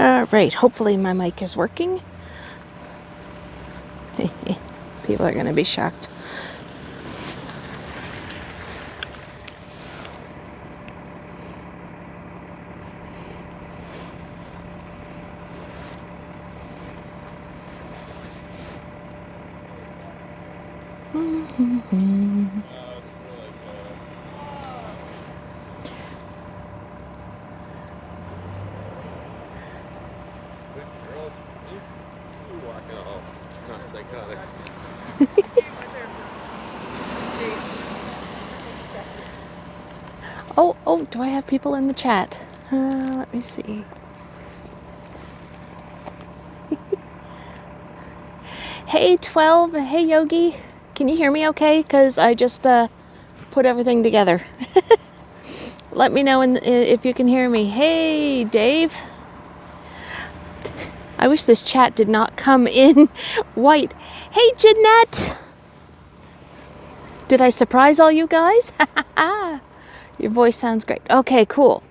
Alright, hopefully my mic is working. People are going to be shocked. Oh, do I have people in the chat? Let me see. Hey 12, hey Yogi. Can you hear me okay? Because I just put everything together. Let me know if you can hear me. Hey Dave. I wish this chat did not come in white. Hey Jeanette. Did I surprise all you guys? Your voice sounds great. Okay, cool.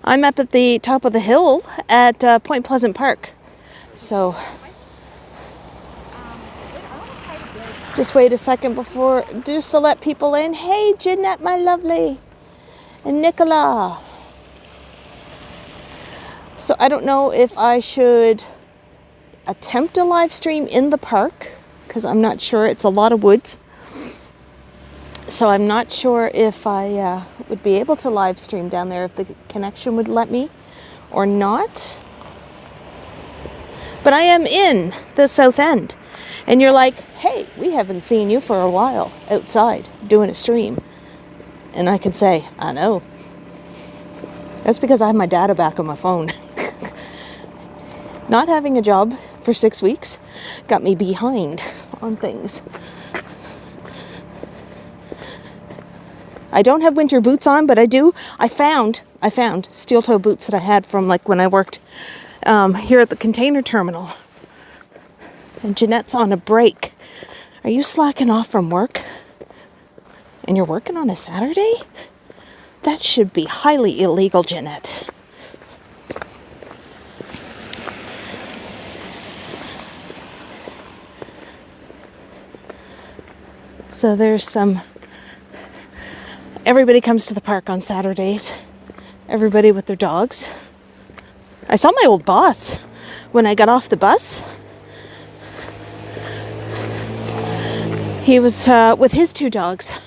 I'm up at the top of the hill at Point Pleasant Park. So, just wait a second before, just to let people in. Hey, Jeanette, my lovely. And Nicola. So, I don't know if I should attempt a live stream in the park, because I'm not sure. It's a lot of woods. So I'm not sure if I would be able to live stream down there, if the connection would let me or not. But I am in the South End. And you're like, hey, we haven't seen you for a while outside doing a stream. And I can say, I know. That's because I have my data back on my phone. Not having a job for 6 weeks got me behind on things. I don't have winter boots on, but I do. I found steel toe boots that I had from like when I worked here at the container terminal. And Jeanette's on a break. Are you slacking off from work? And you're working on a Saturday? That should be highly illegal, Jeanette. So there's some... Everybody comes to the park on Saturdays. Everybody with their dogs. I saw my old boss when I got off the bus. He was with his 2 dogs.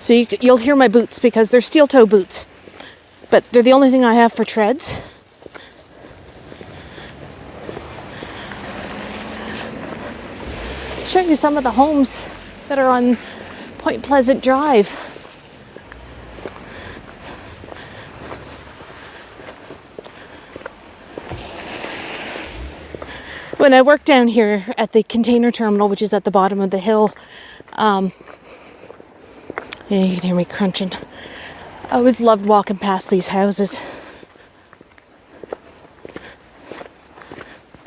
So you'll hear my boots because they're steel toe boots. But they're the only thing I have for treads. Show you some of the homes that are on Point Pleasant Drive. When I worked down here at the container terminal, which is at the bottom of the hill, yeah, you can hear me crunching. I always loved walking past these houses.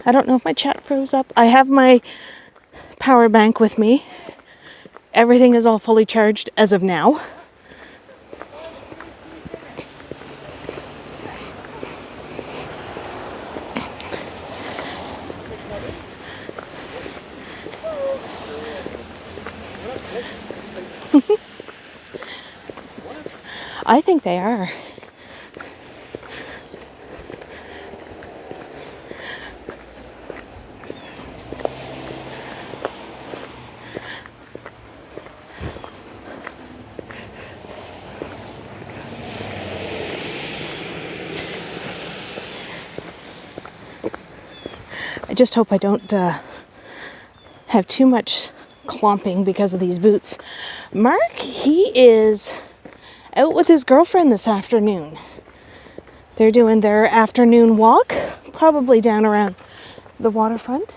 I don't know if my chat froze up. I have my power bank with me. Everything is all fully charged as of now. I think they are. I just hope I don't have too much clomping because of these boots. Mark, he is out with his girlfriend this afternoon. They're doing their afternoon walk, probably down around the waterfront.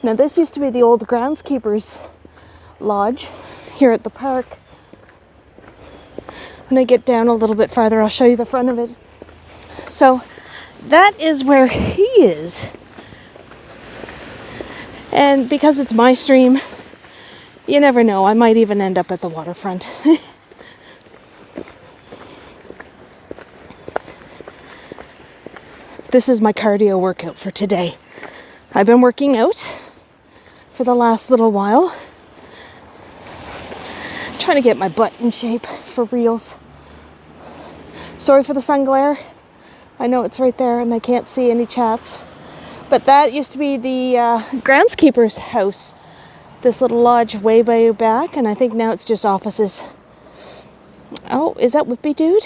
Now this used to be the old groundskeeper's lodge here at the park. When I get down a little bit farther, I'll show you the front of it. So that is where he is. And because it's my stream, you never know. I might even end up at the waterfront. This is my cardio workout for today. I've been working out for the last little while. Trying to get my butt in shape for reals. Sorry for the sun glare. I know it's right there and I can't see any chats. But that used to be the groundskeeper's house. This little lodge way back, and I think now it's just offices. Oh, is that Whippy Dude?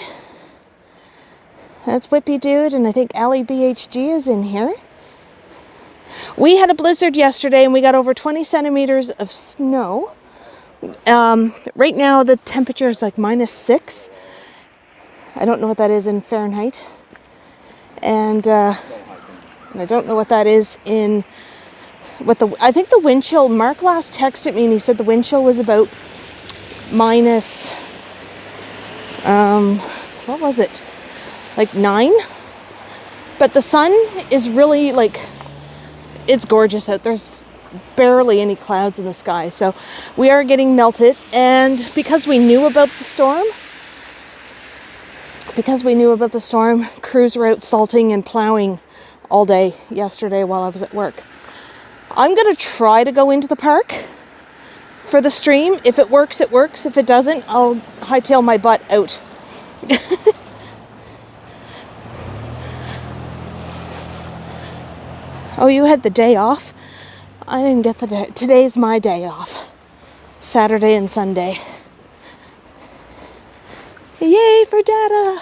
That's Whippy Dude, and I think Allie BHG is in here. We had a blizzard yesterday and we got over 20 centimeters of snow. Right now the temperature is like -6. I don't know what that is in Fahrenheit. And I don't know what that is in I think the wind chill, Mark last texted me and he said the wind chill was about minus, what was it? Like 9? But the sun is really like, it's gorgeous out. There's barely any clouds in the sky. So we are getting melted. And because we knew about the storm, crews were out salting and plowing all day yesterday while I was at work. I'm going to try to go into the park for the stream. If it works, it works. If it doesn't, I'll hightail my butt out. Oh, you had the day off? I didn't get the day. Today's my day off. Saturday and Sunday. Yay for data!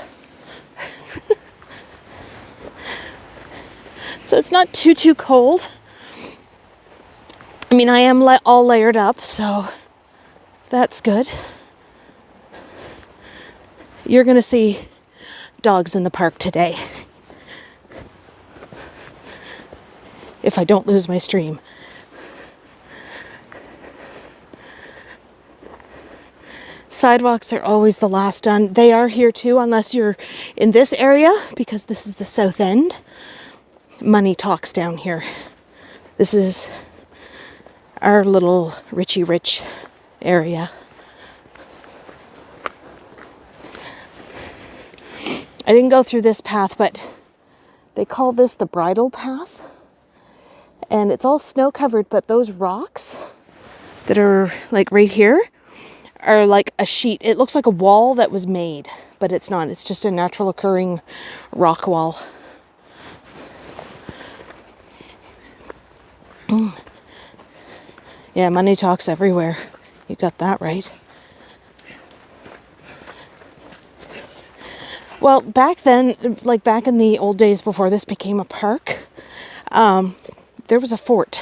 So it's not too cold. I mean, I am all layered up, so that's good. You're gonna see dogs in the park today. If I don't lose my stream. Sidewalks are always the last done. They are here too, unless you're in this area, because this is the south end. Money talks down here. This is our little Richie Rich area. I didn't go through this path, but they call this the bridle path. And it's all snow covered, but those rocks that are like right here are like a sheet. It looks like a wall that was made, but it's not. It's just a natural occurring rock wall. Yeah, money talks everywhere. You got that right. Well, back then, like back in the old days before this became a park, there was a fort.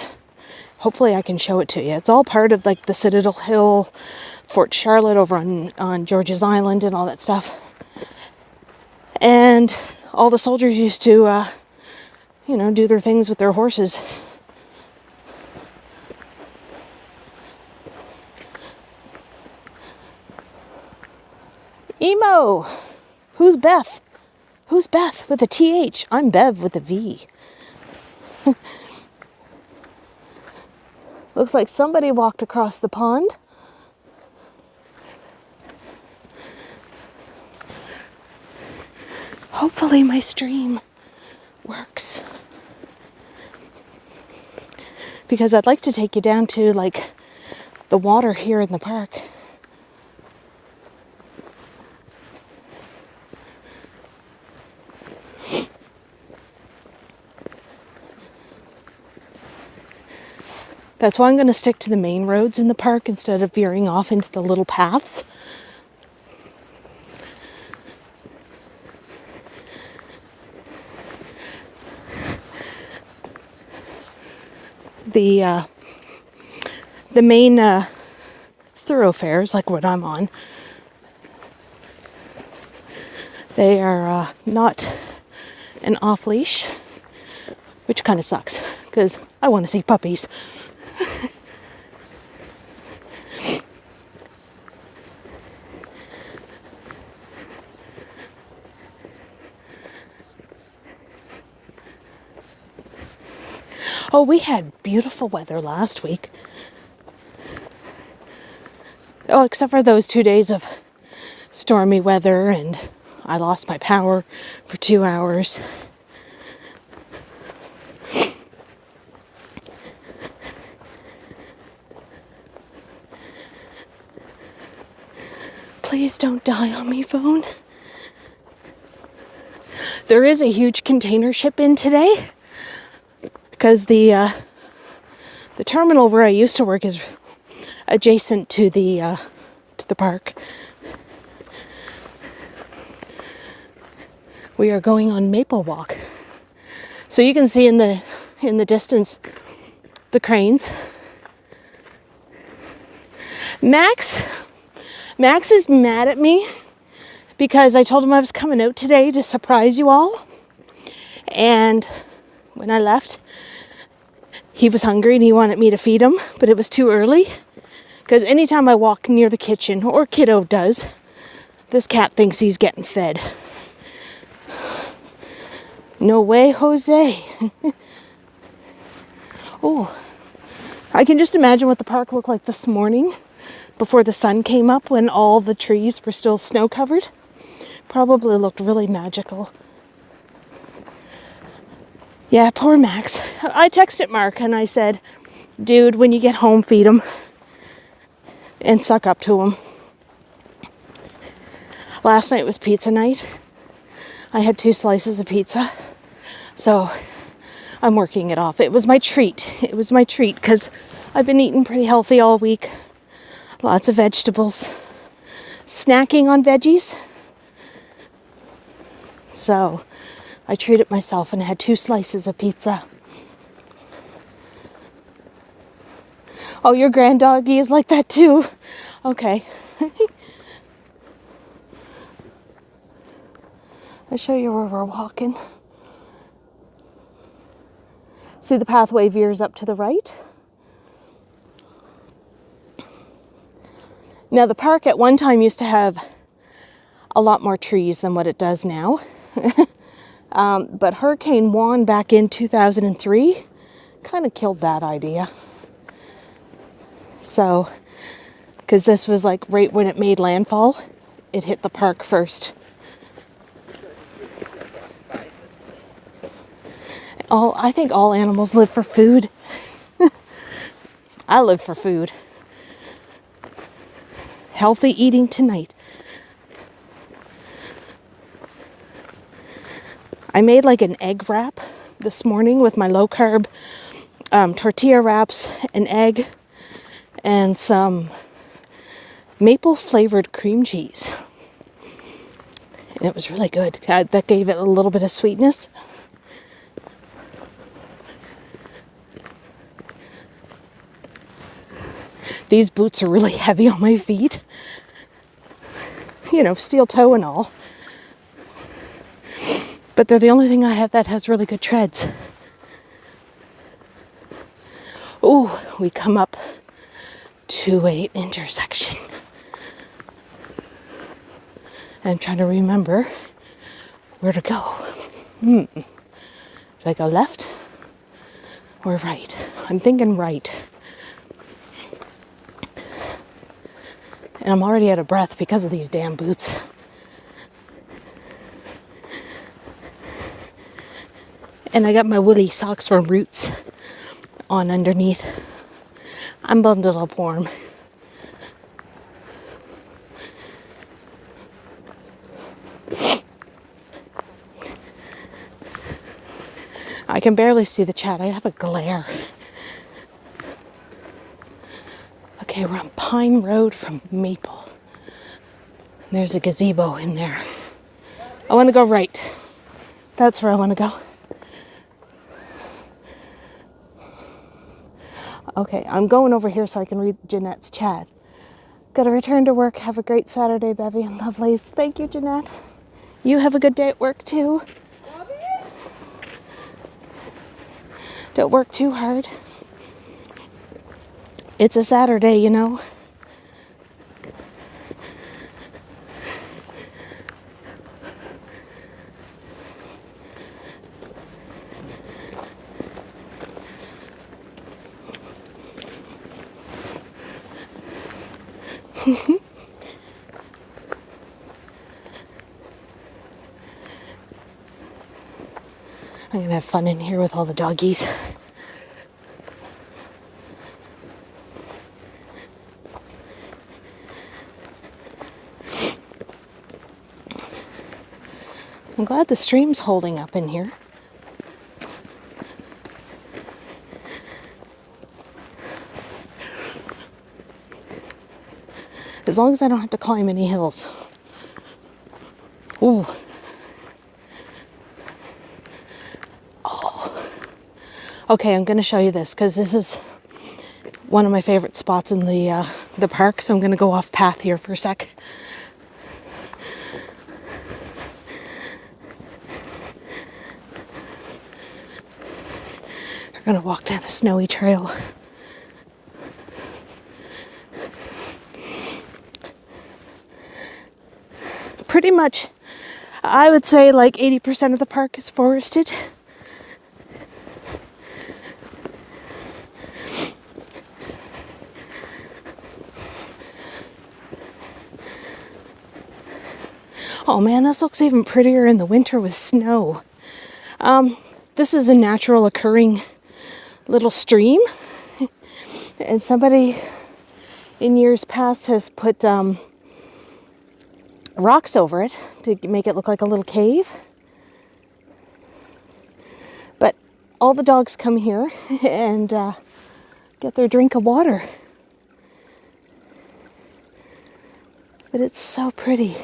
Hopefully I can show it to you. It's all part of like the Citadel Hill, Fort Charlotte over on George's Island and all that stuff. And all the soldiers used to, do their things with their horses. Emo! Who's Beth? Who's Beth with a TH? I'm Bev with a V. Looks like somebody walked across the pond. Hopefully my stream works. Because I'd like to take you down to like the water here in the park. That's why I'm going to stick to the main roads in the park instead of veering off into the little paths. The main thoroughfares, like what I'm on, they are not an off-leash, which kind of sucks because I want to see puppies. Oh, we had beautiful weather last week. Oh, except for those 2 days of stormy weather and I lost my power for 2 hours. Please don't die on me, phone. There is a huge container ship in today because the terminal where I used to work is adjacent to the park. We are going on Maple Walk. So you can see in the distance the cranes. Max is mad at me because I told him I was coming out today to surprise you all. And when I left, he was hungry and he wanted me to feed him, but it was too early. Because anytime I walk near the kitchen, or Kiddo does, this cat thinks he's getting fed. No way, Jose. Oh, I can just imagine what the park looked like this morning before the sun came up when all the trees were still snow covered. Probably looked really magical. Yeah, poor Max. I texted Mark and I said, dude, when you get home, feed him and suck up to him. Last night was pizza night. I had 2 slices of pizza. So I'm working it off. It was my treat. It was my treat because I've been eating pretty healthy all week. Lots of vegetables. Snacking on veggies. So I treated myself and had 2 slices of pizza. Oh, your grand doggy is like that too? Okay. I'll show you where we're walking. See, the pathway veers up to the right. Now, the park at one time used to have a lot more trees than what it does now. But Hurricane Juan back in 2003 kind of killed that idea. So, because this was like right when it made landfall, it hit the park first. I think all animals live for food. I live for food. Healthy eating tonight. I made like an egg wrap this morning with my low carb tortilla wraps, an egg, and some maple flavored cream cheese. And it was really good. That gave it a little bit of sweetness. These boots are really heavy on my feet. You know, steel toe and all. But they're the only thing I have that has really good treads. Ooh, we come up to an intersection. I'm trying to remember where to go. Do I go left or right? I'm thinking right. And I'm already out of breath because of these damn boots. And I got my woolly socks from Roots on underneath. I'm bundled up warm. I can barely see the chat. I have a glare. Okay, we're on Pine Road from Maple. There's a gazebo in there. I want to go right. That's where I want to go. Okay, I'm going over here so I can read Jeanette's chat. Gotta return to work. Have a great Saturday, Bevie and Lovelace. Thank you, Jeanette. You have a good day at work, too. Don't work too hard. It's a Saturday, you know. I'm gonna have fun in here with all the doggies. I'm glad the stream's holding up in here. As long as I don't have to climb any hills. Ooh. Oh. Okay, I'm going to show you this because this is one of my favorite spots in the park. So I'm going to go off path here for a sec. We're going to walk down a snowy trail. Pretty much, I would say like 80% of the park is forested. Oh man, this looks even prettier in the winter with snow. This is a natural occurring little stream. And somebody in years past has put rocks over it to make it look like a little cave. But all the dogs come here and get their drink of water. But it's so pretty.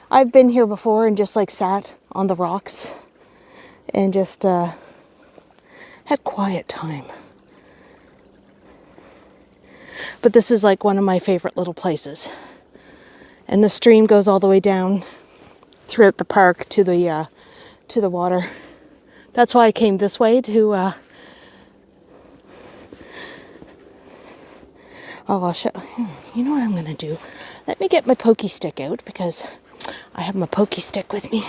I've been here before and just like sat on the rocks and just had quiet time. But this is like one of my favorite little places. And the stream goes all the way down throughout the park to the water. That's why I came this way to oh, I'll show you know what I'm gonna do. Let me get my pokey stick out because I have my pokey stick with me.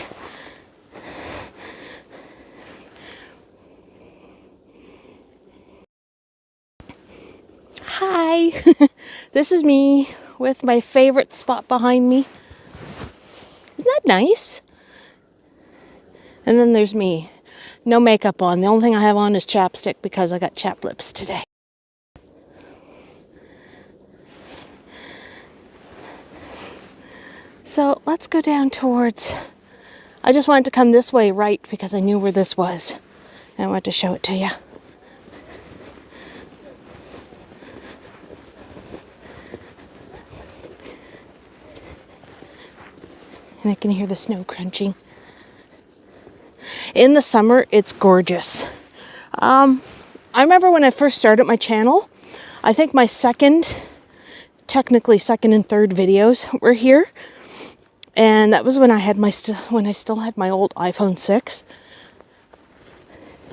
Hi, this is me with my favorite spot behind me. Isn't that nice? And then there's me. No makeup on. The only thing I have on is chapstick because I got chapped lips today. So let's go down towards... I just wanted to come this way right because I knew where this was. And I wanted to show it to you. And I can hear the snow crunching. In the summer, it's gorgeous. I remember when I first started my channel, I think my technically second and third videos were here. And that was when I had when I still had my old iPhone 6.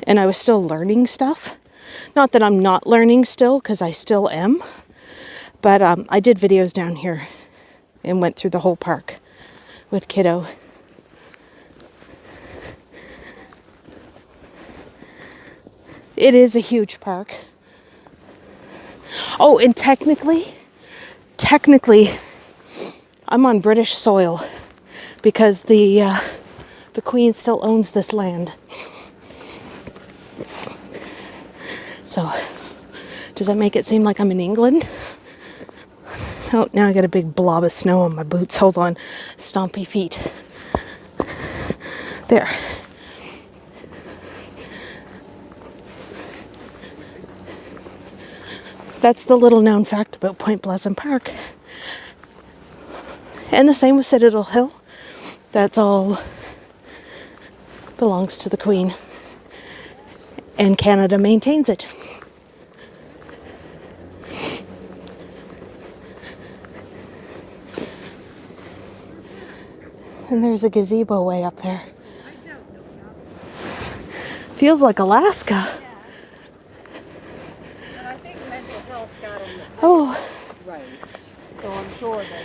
And I was still learning stuff. Not that I'm not learning still, because I still am. But I did videos down here and went through the whole park with kiddo. It is a huge park. Oh, and technically, I'm on British soil because the Queen still owns this land. So, does that make it seem like I'm in England? Oh, now I got a big blob of snow on my boots. Hold on. Stompy feet. There. That's the little known fact about Point Pleasant Park. And the same with Citadel Hill. That's all belongs to the Queen. And Canada maintains it. And there's a gazebo way up there. Feels like Alaska. And I think mental health got them right. So I'm sure that...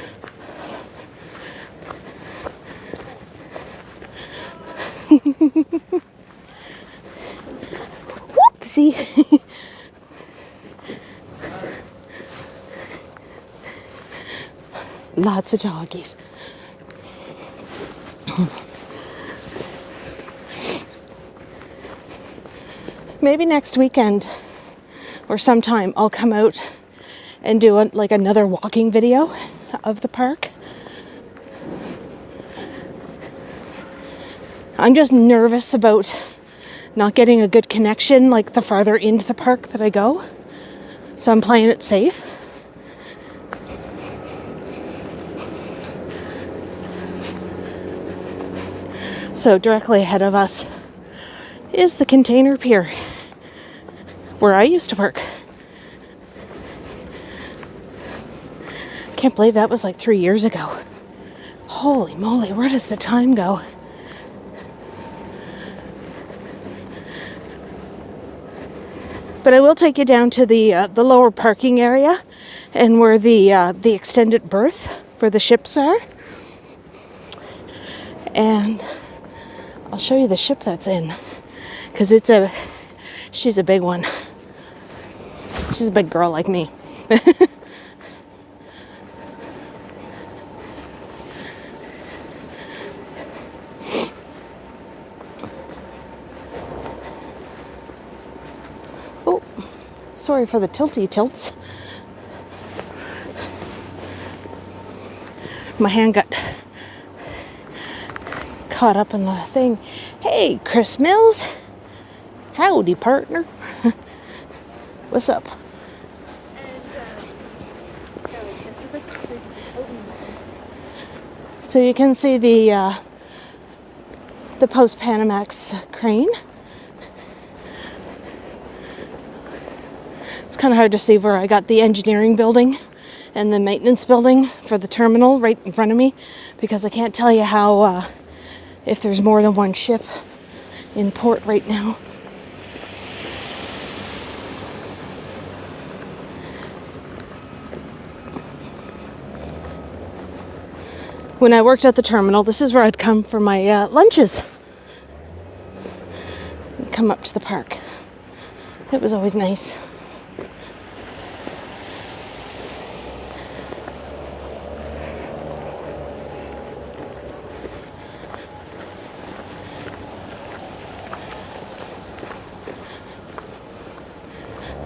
Whoopsie. Lots of doggies. Maybe next weekend or sometime I'll come out and do like another walking video of the park. I'm just nervous about not getting a good connection like the farther into the park that I go. So I'm playing it safe. So directly ahead of us is the container pier where I used to work. Can't believe that was like 3 years ago. Holy moly, where does the time go? But I will take you down to the lower parking area and where the extended berth for the ships are. And I'll show you the ship that's in, because she's a big one. She's a big girl like me. Oh, sorry for the tilty tilts. My hand got caught up in the thing. Hey, Chris Mills. Howdy, partner. What's up? So you can see the post-Panamax crane. It's kind of hard to see where I got the engineering building and the maintenance building for the terminal right in front of me, because I can't tell you how if there's more than one ship in port right now. When I worked at the terminal, this is where I'd come for my lunches. I'd come up to the park. It was always nice.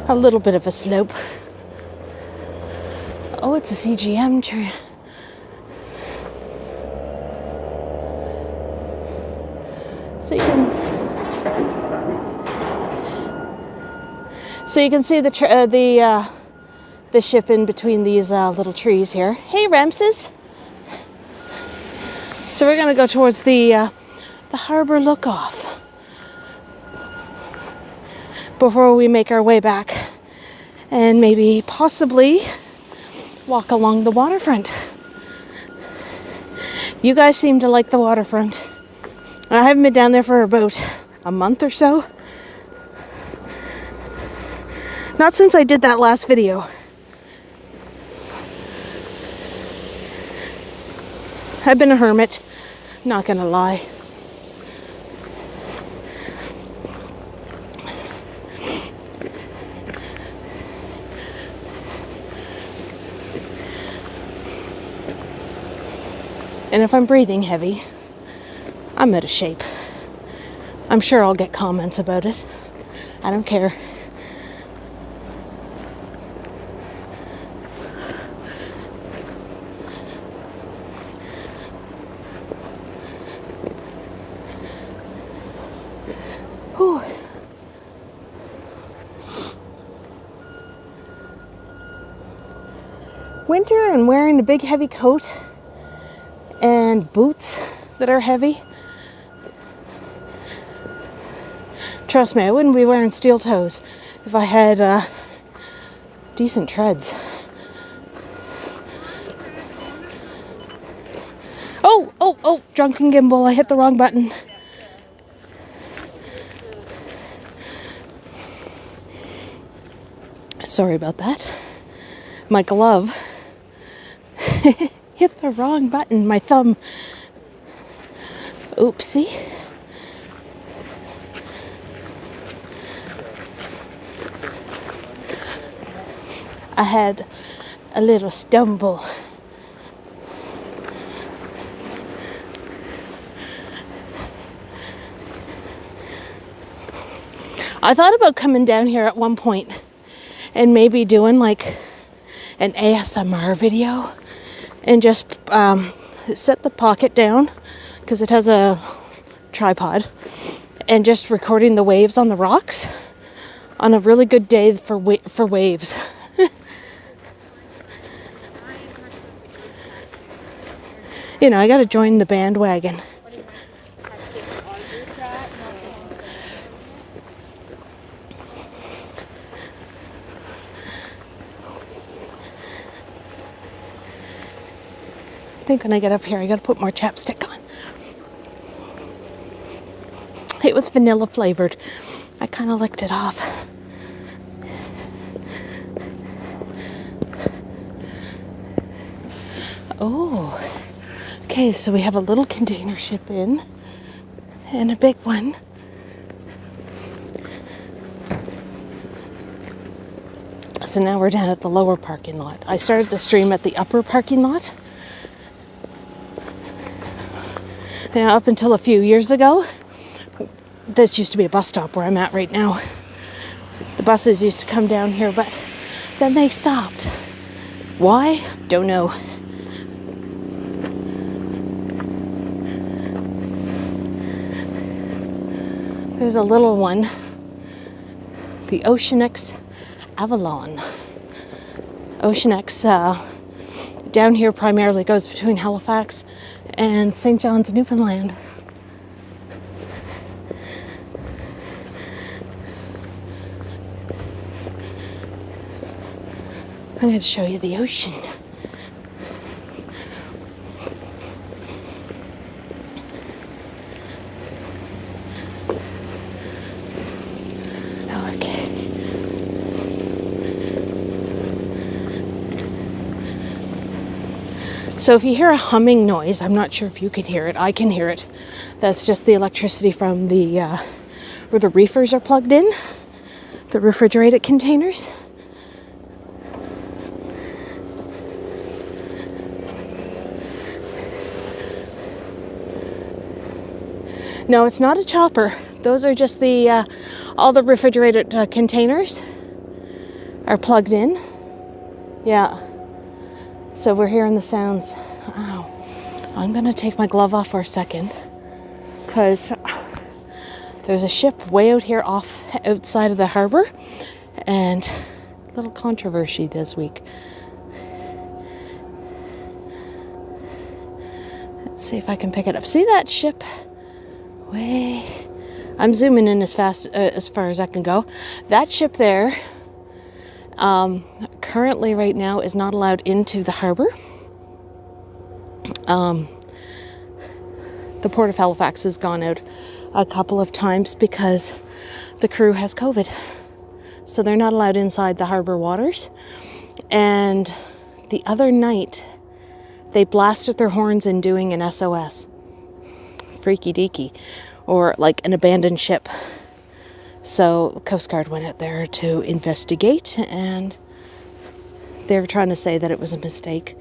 A little bit of a slope. Oh, it's a CGM train. So you can see the ship in between these little trees here. Hey, Ramses. So we're gonna go towards the harbor look-off before we make our way back, and maybe possibly walk along the waterfront. You guys seem to like the waterfront. I haven't been down there for about a month or so. Not since I did that last video. I've been a hermit, not gonna lie. And if I'm breathing heavy, I'm out of shape. I'm sure I'll get comments about it. I don't care. Whew. Winter and wearing a big heavy coat and boots that are heavy. Trust me, I wouldn't be wearing steel toes if I had decent treads. Oh, drunken gimbal, I hit the wrong button. Sorry about that. My glove hit the wrong button, my thumb. Oopsie. I had a little stumble. I thought about coming down here at one point and maybe doing like an ASMR video and just set the pocket down, because it has a tripod and just recording the waves on the rocks on a really good day for waves. You know, I gotta join the bandwagon. I think when I get up here, I gotta put more chapstick on. It was vanilla flavored. I kind of licked it off. Oh, okay, so we have a little container ship in and a big one. So now we're down at the lower parking lot. I started the stream at the upper parking lot. Now, up until a few years ago, this used to be a bus stop where I'm at right now. The buses used to come down here, but then they stopped. Why? Don't know. There's a little one, the Oceanx Avalon. Oceanx down here primarily goes between Halifax and St. John's, Newfoundland. I'm going to show you the ocean. So if you hear a humming noise, I'm not sure if you can hear it. I can hear it. That's just the electricity from the where the reefers are plugged in, the refrigerated containers. No, it's not a chopper. Those are just the all the refrigerated containers are plugged in. Yeah. So we're hearing the sounds. Ow. I'm gonna take my glove off for a second because there's a ship way out here outside of the harbor, and a little controversy this week. Let's see if I can pick it up. See that ship? I'm zooming in as far as I can go. That ship there currently right now is not allowed into the harbor. The Port of Halifax has gone out a couple of times because the crew has COVID. So they're not allowed inside the harbor waters. And the other night, they blasted their horns in doing an SOS. Freaky deaky. Or like an abandoned ship. So Coast Guard went out there to investigate, and they were trying to say that it was a mistake.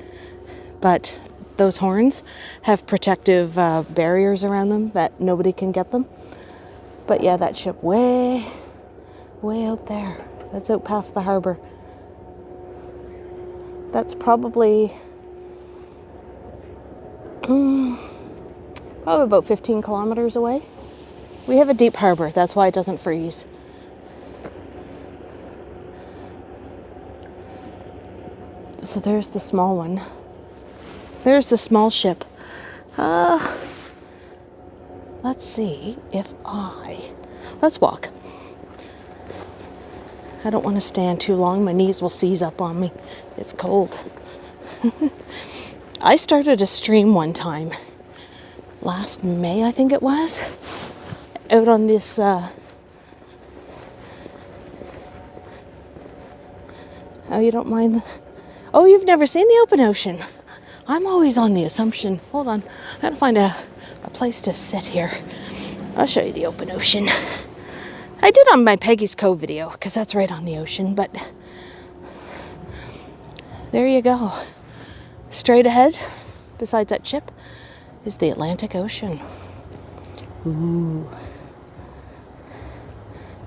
But those horns have protective barriers around them that nobody can get them. But yeah, that ship way out there. That's out past the harbor. That's probably about 15 kilometers away. We have a deep harbor, that's why it doesn't freeze. So there's the small one. There's the small ship. Let's see if let's walk. I don't want to stand too long. My knees will seize up on me. It's cold. I started a stream one time. Last May, I think it was. Out on this oh, you don't mind oh, you've never seen the open ocean. I'm always on the assumption. Hold on, I gotta find a place to sit here. I'll show you the open ocean. I did on my Peggy's Cove video because that's right on the ocean, but there you go. Straight ahead besides that ship is the Atlantic Ocean. Ooh.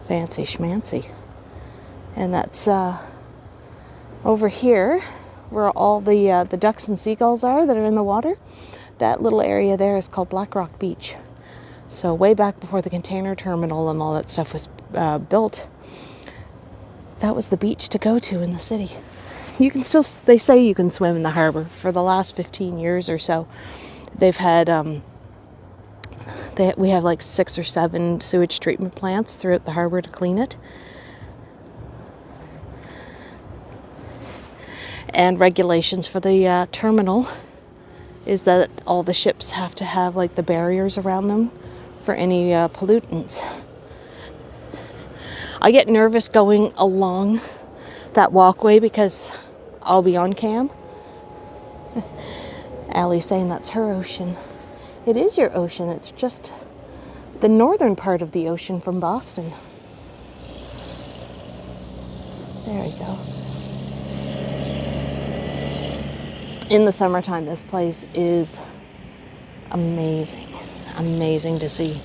Fancy schmancy. And that's over here where all the ducks and seagulls are that are in the water. That little area there is called Black Rock Beach. So way back before the container terminal and all that stuff was built, that was the beach to go to in the city. You can still, they say you can swim in the harbor. For the last 15 years or so, they've had, we have like 6 or 7 sewage treatment plants throughout the harbor to clean it. And regulations for the terminal is that all the ships have to have like the barriers around them for any pollutants. I get nervous going along that walkway because I'll be on cam. Allie's saying that's her ocean. It is your ocean. It's just the northern part of the ocean from Boston. There we go. In the summertime, this place is amazing. Amazing to see.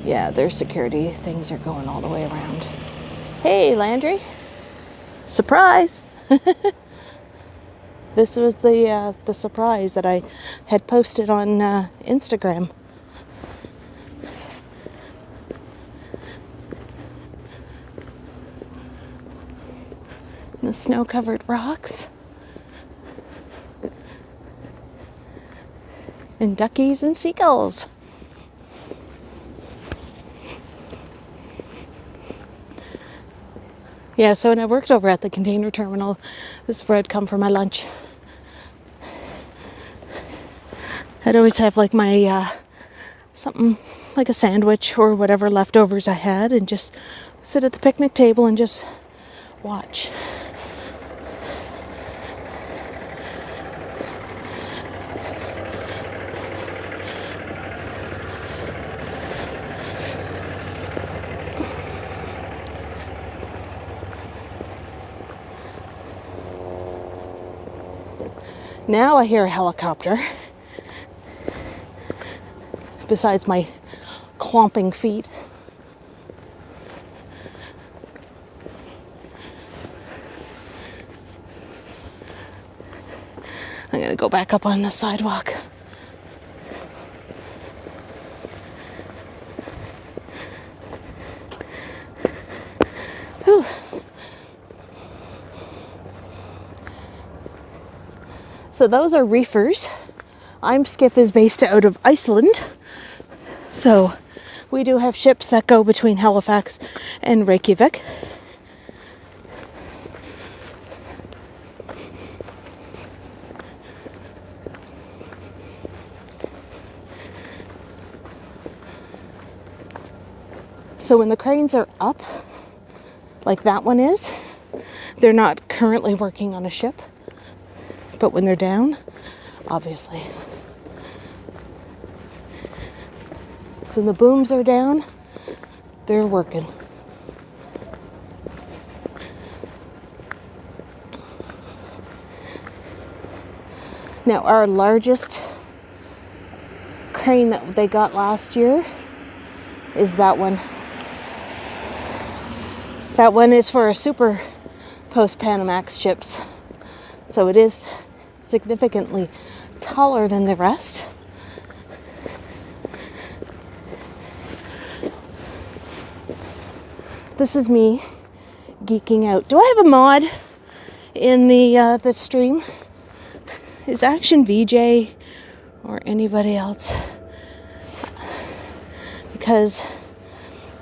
Yeah, their security things are going all the way around. Hey, Landry. Surprise! This was the surprise that I had posted on Instagram. The snow-covered rocks. And duckies and seagulls. Yeah, so when I worked over at the container terminal, this is where I'd come for my lunch. I'd always have like my something like a sandwich or whatever leftovers I had and just sit at the picnic table and just watch. Now I hear a helicopter. Besides my clomping feet. I'm gonna go back up on the sidewalk. Whew. So those are reefers. Skip is based out of Iceland. So we do have ships that go between Halifax and Reykjavik. So when the cranes are up, like that one is, they're not currently working on a ship. But when they're down, obviously. So the booms are down, they're working. Now our largest crane that they got last year is that one. That one is for a super post-Panamax ships. So it is significantly taller than the rest. This is me geeking out. Do I have a mod in the stream? Is Action VJ or anybody else? Because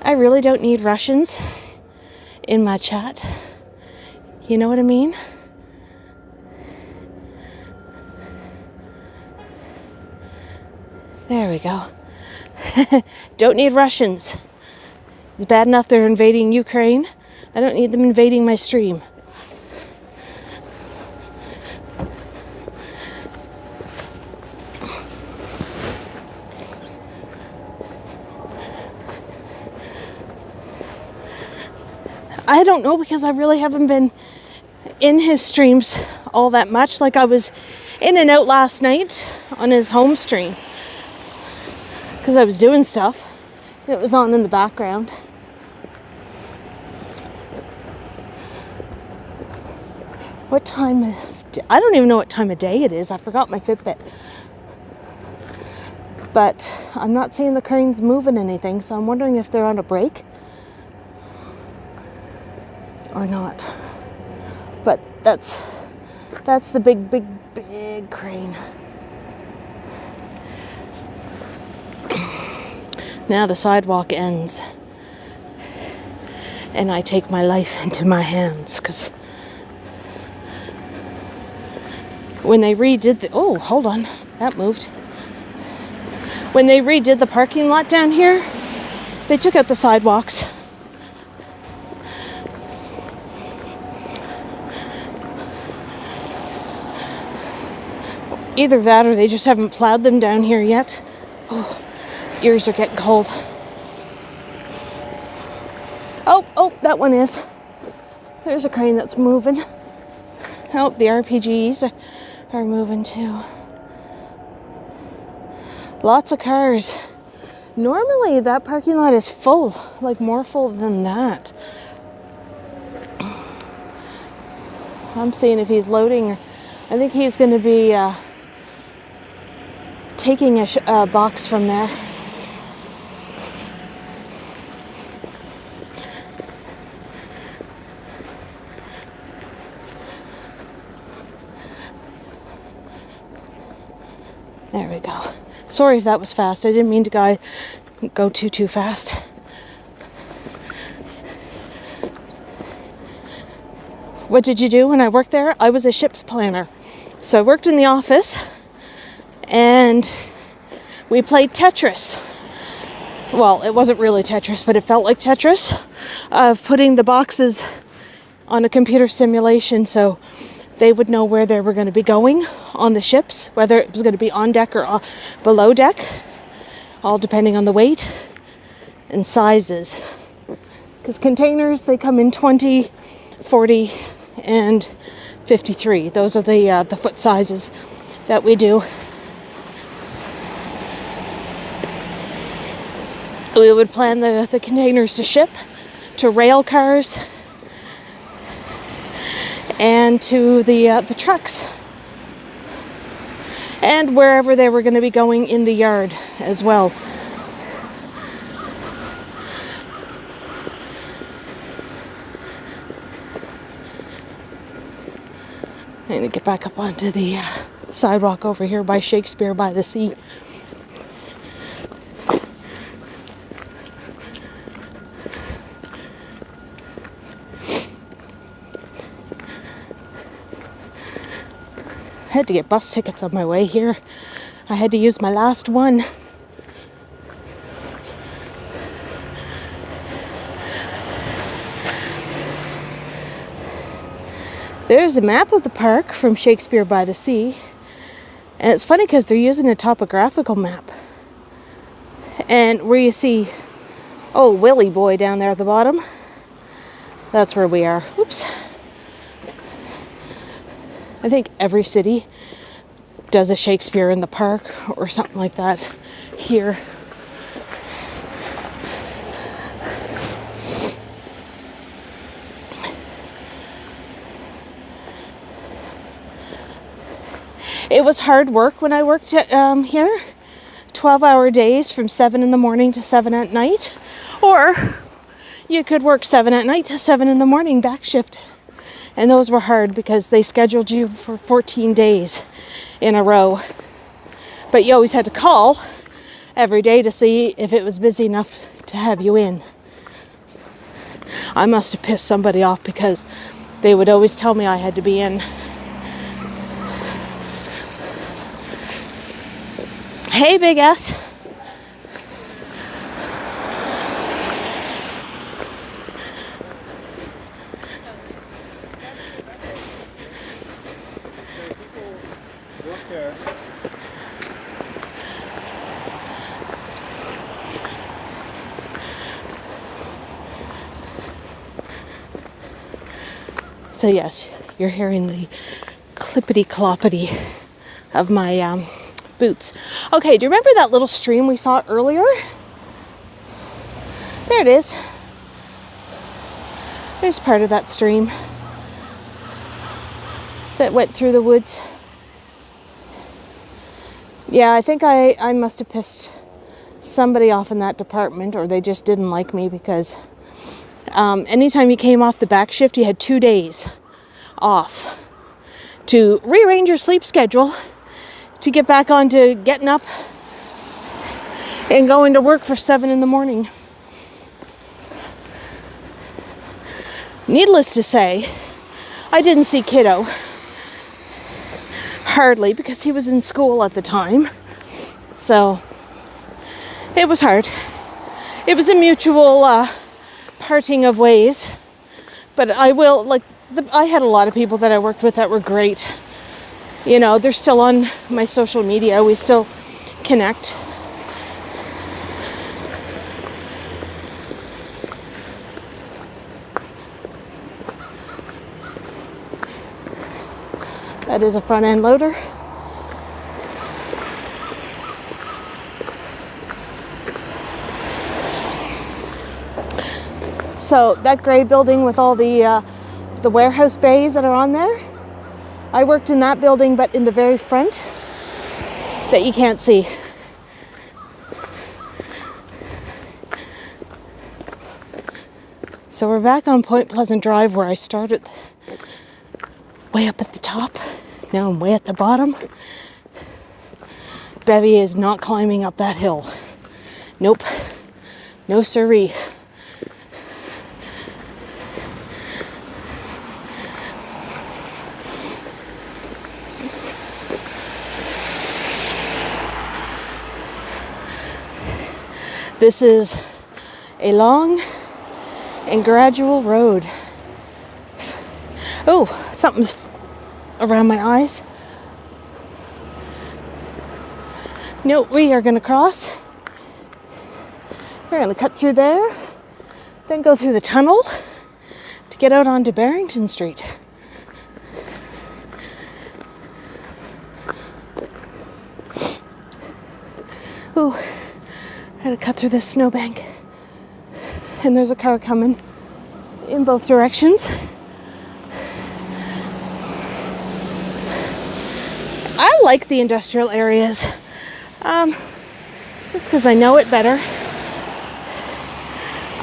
I really don't need Russians in my chat. You know what I mean? There we go. Don't need Russians. It's bad enough they're invading Ukraine. I don't need them invading my stream. I don't know, because I really haven't been in his streams all that much. Like I was in and out last night on his home stream because I was doing stuff. It was on in the background. What time? I don't even know what time of day it is. I forgot my Fitbit. But I'm not seeing the cranes moving anything, so I'm wondering if they're on a break or not. But that's the big crane. Now the sidewalk ends, and I take my life into my hands, because when they redid the, oh, hold on, that moved. When they redid the parking lot down here, they took out the sidewalks. Either that or they just haven't plowed them down here yet. Oh, ears are getting cold. Oh, that one is. There's a crane that's moving. Oh, the RPGs are moving too. Lots of cars. Normally that parking lot is full, like more full than that. I'm seeing if he's loading. I think he's going to be taking a box from there. There we go. Sorry if that was fast. I didn't mean to go too fast. What did you do when I worked there? I was a ship's planner. So I worked in the office and we played Tetris. Well, it wasn't really Tetris, but it felt like Tetris, of putting the boxes on a computer simulation so they would know where they were going to be going on the ships, whether it was going to be on deck or below deck, all depending on the weight and sizes. Because containers, they come in 20, 40, and 53. Those are the foot sizes that we do. We would plan the containers to ship to rail cars and to the trucks, and wherever they were going to be going in the yard as well. I'm going to get back up onto the sidewalk over here by Shakespeare by the Sea. I had to get bus tickets on my way here. I had to use my last one. There's a map of the park from Shakespeare by the Sea. And it's funny because they're using a topographical map. And where you see, oh, Willy Boy down there at the bottom, that's where we are. Oops. I think every city does a Shakespeare in the park or something like that here. It was hard work when I worked at, here. 12-hour days from 7 in the morning to 7 at night. Or you could work 7 at night to 7 in the morning back shift. And those were hard because they scheduled you for 14 days in a row. But you always had to call every day to see if it was busy enough to have you in. I must have pissed somebody off because they would always tell me I had to be in. Hey, Big S. So yes, you're hearing the clippity-cloppity of my boots. Okay, do you remember that little stream we saw earlier? There it is. There's part of that stream that went through the woods. Yeah, I think I must have pissed somebody off in that department, or they just didn't like me, because anytime you came off the back shift, you had 2 days off to rearrange your sleep schedule to get back onto getting up and going to work for 7 in the morning. Needless to say, I didn't see kiddo hardly, because he was in school at the time. So it was hard. It was a mutual parting of ways. But I had a lot of people that I worked with that were great. You know, they're still on my social media. We still connect. That is a front end loader. So that gray building with all the warehouse bays that are on there, I worked in that building, but in the very front that you can't see. So we're back on Point Pleasant Drive, where I started, way up at the top. Now I'm way at the bottom. Bevie is not climbing up that hill. Nope. No siree. This is a long and gradual road. Oh, something's around my eyes. No, we are going to cross. We're going to cut through there, then go through the tunnel to get out onto Barrington Street. Ooh, I gotta cut through this snowbank. And there's a car coming in both directions. I like the industrial areas, just because I know it better.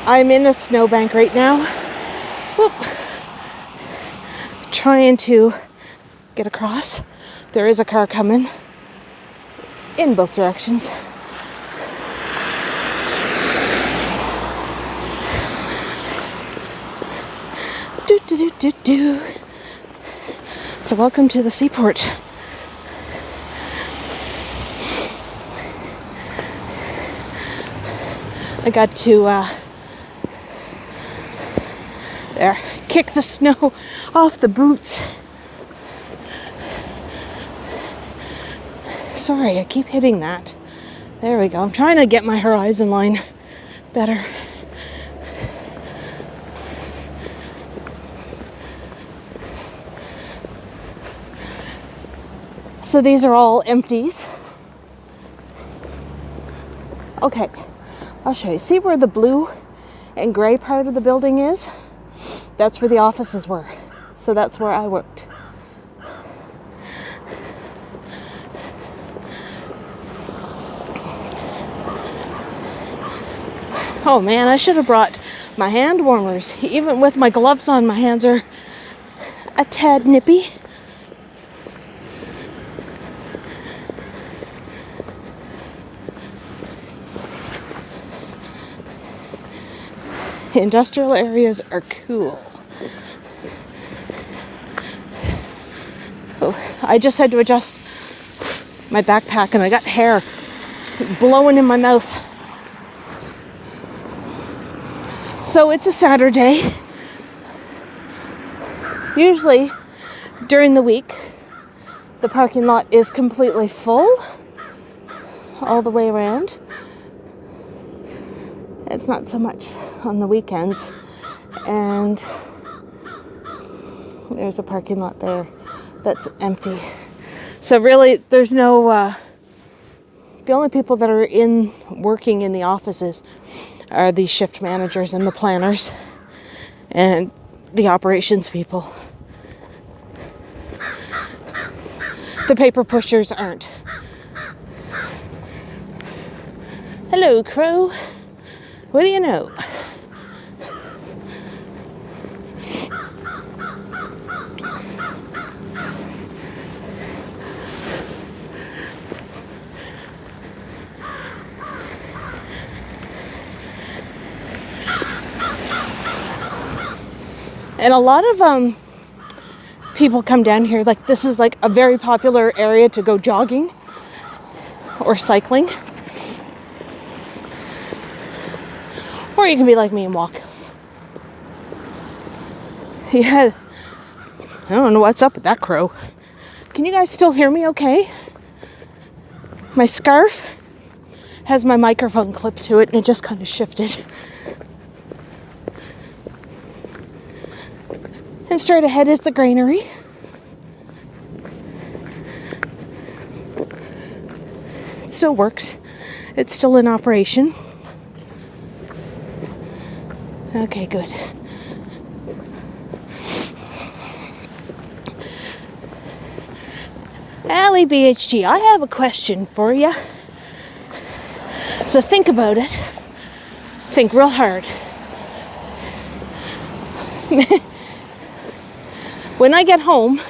I'm in a snowbank right now. Whoop. Trying to get across. There is a car coming in both directions. So welcome to the seaport. I got to kick the snow off the boots. Sorry, I keep hitting that. There we go. I'm trying to get my horizon line better. So these are all empties. Okay, I'll show you. See where the blue and gray part of the building is? That's where the offices were. So that's where I worked. Oh man, I should have brought my hand warmers. Even with my gloves on, my hands are a tad nippy. Industrial areas are cool. Oh, I just had to adjust my backpack and I got hair blowing in my mouth. So it's a Saturday. Usually during the week, the parking lot is completely full all the way around. It's not so much on the weekends. And there's a parking lot there that's empty. So really, there's no, the only people that are working in the offices are the shift managers and the planners and the operations people. The paper pushers aren't. Hello, crow. What do you know? And a lot of people come down here, like this is like a very popular area to go jogging or cycling. Or you can be like me and walk. Yeah, I don't know what's up with that crow. Can you guys still hear me okay? My scarf has my microphone clipped to it and it just kind of shifted. And straight ahead is the granary. It still works. It's still in operation. Okay, good. Allie BHG, I have a question for you. So think about it. Think real hard. When I get home,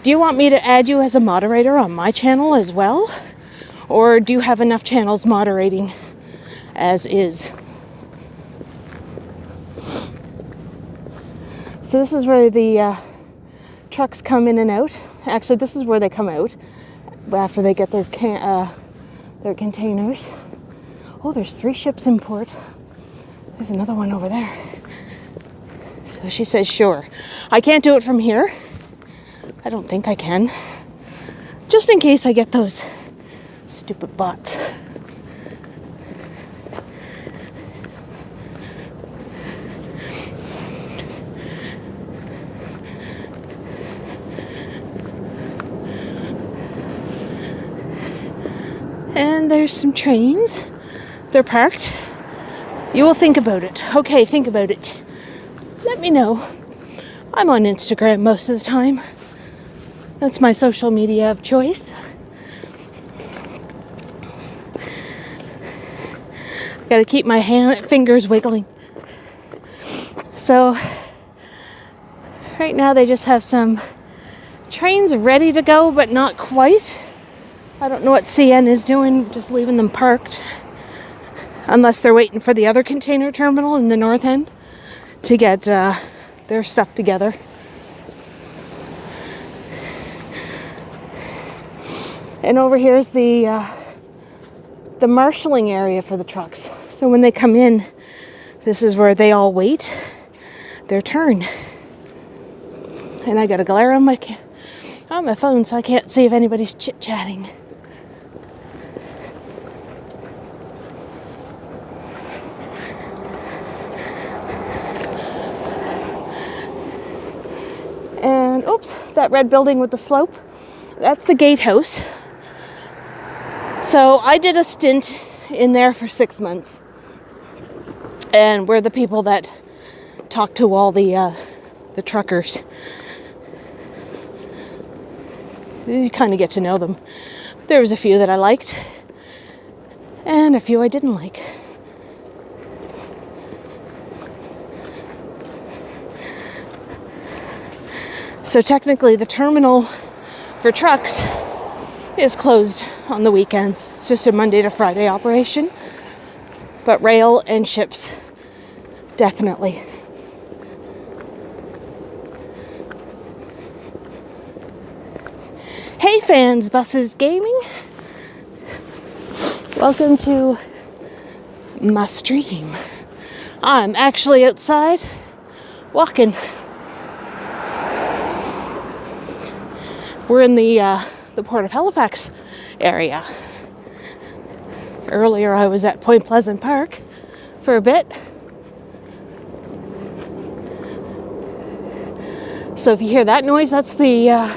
do you want me to add you as a moderator on my channel as well? Or do you have enough channels moderating as is? So this is where the trucks come in and out. Actually, this is where they come out after they get their containers. Oh, there's 3 ships in port. There's another one over there. So she says, sure. I can't do it from here. I don't think I can. Just in case I get those stupid bots. And there's some trains. They're parked. You will think about it. Okay, think about it. Let me know. I'm on Instagram most of the time. That's my social media of choice. Gotta keep my fingers wiggling. So, right now they just have some trains ready to go, but not quite. I don't know what CN is doing, just leaving them parked. Unless they're waiting for the other container terminal in the north end to get their stuff together. And over here is the marshalling area for the trucks. So when they come in, this is where they all wait their turn. And I got a glare on my phone, so I can't see if anybody's chit-chatting. And oops, that red building with the slope, that's the gatehouse. So I did a stint in there for 6 months. And we're the people that talk to all the truckers. You kind of get to know them. There was a few that I liked, and a few I didn't like. So technically the terminal for trucks is closed on the weekends. It's just a Monday to Friday operation. But rail and ships, definitely. Hey fans, buses, gaming. Welcome to my stream. I'm actually outside walking. We're in the Port of Halifax area. Earlier I was at Point Pleasant Park for a bit. So if you hear that noise, that's the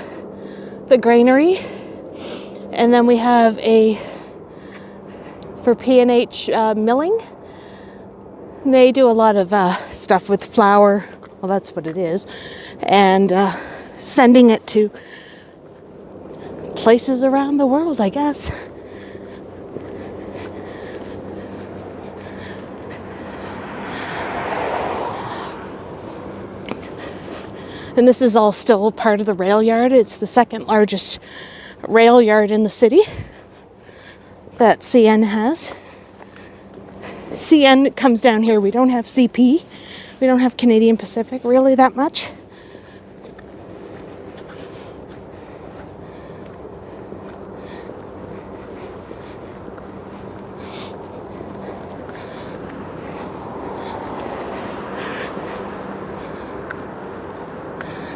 granary. And then we have for P&H milling. They do a lot of stuff with flour. Well, that's what it is. And sending it to places around the world, I guess. And this is all still part of the rail yard. It's the second largest rail yard in the city that CN has. CN comes down here. We don't have CP. We don't have Canadian Pacific really that much.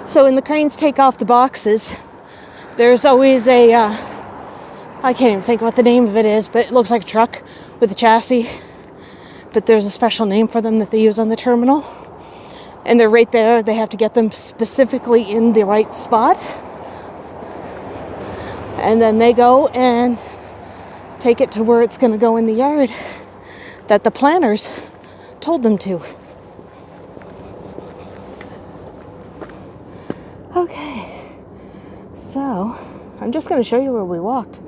So when the cranes take off the boxes, there's always a, I can't even think what the name of it is, but it looks like a truck with a chassis. But there's a special name for them that they use on the terminal. And they're right there. They have to get them specifically in the right spot. And then they go and take it to where it's going to go in the yard that the planners told them to. Okay, so I'm just going to show you where we walked.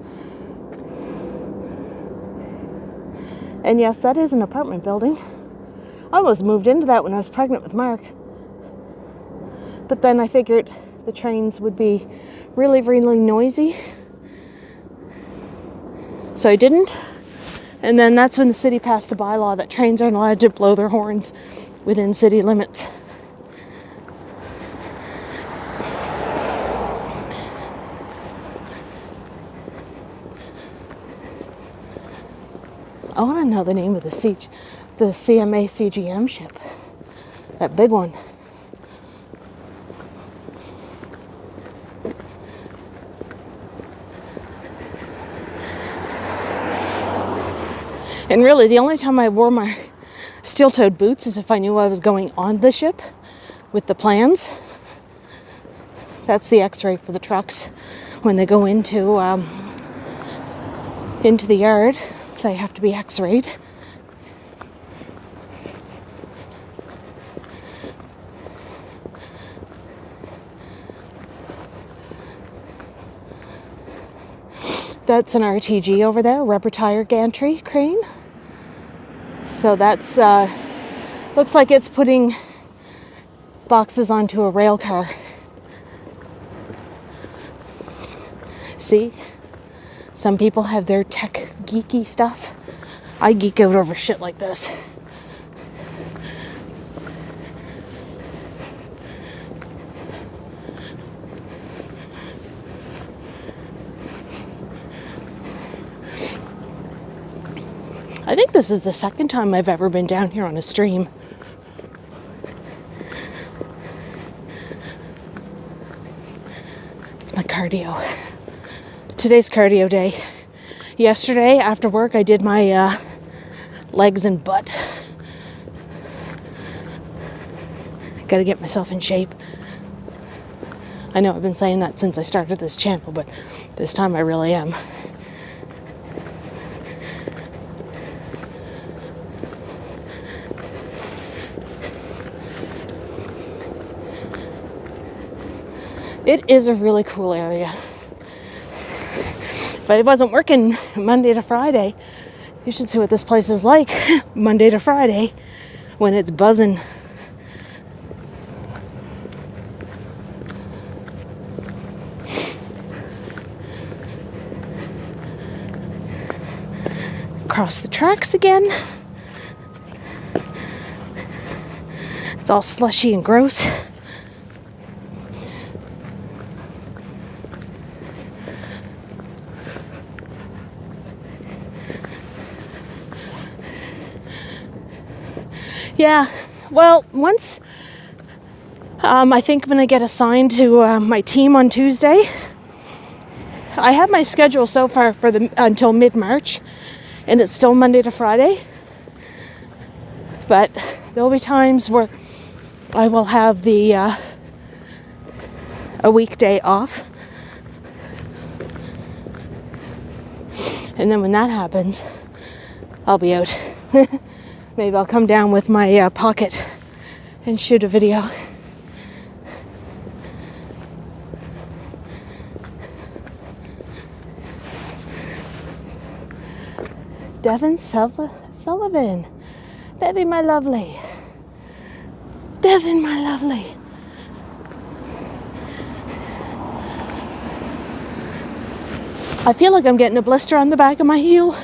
And yes, that is an apartment building. I almost moved into that when I was pregnant with Mark. But then I figured the trains would be really, really noisy. So I didn't. And then that's when the city passed the bylaw that trains aren't allowed to blow their horns within city limits. I want to know the name of the CMA CGM ship. That big one. And really, the only time I wore my steel-toed boots is if I knew I was going on the ship with the plans. That's the X-ray for the trucks when they go into the yard. They have to be X-rayed. That's an RTG over there, rubber tire gantry crane. So that's looks like it's putting boxes onto a rail car. See? Some people have their tech geeky stuff. I geek out over shit like this. I think this is the second time I've ever been down here on a stream. It's my cardio. Today's cardio day. Yesterday after work I did my legs and butt. Gotta get myself in shape. I know I've been saying that since I started this channel, but this time I really am. It is a really cool area. But it wasn't working Monday to Friday. You should see what this place is like Monday to Friday when it's buzzing. Cross the tracks again. It's all slushy and gross. Yeah, well, once I think when I get assigned to my team on Tuesday, I have my schedule so far for until mid-March, and it's still Monday to Friday. But there'll be times where I will have a weekday off, and then when that happens, I'll be out. Maybe I'll come down with my pocket and shoot a video. Devin Sullivan. Bevie, my lovely. Devin, my lovely. I feel like I'm getting a blister on the back of my heel.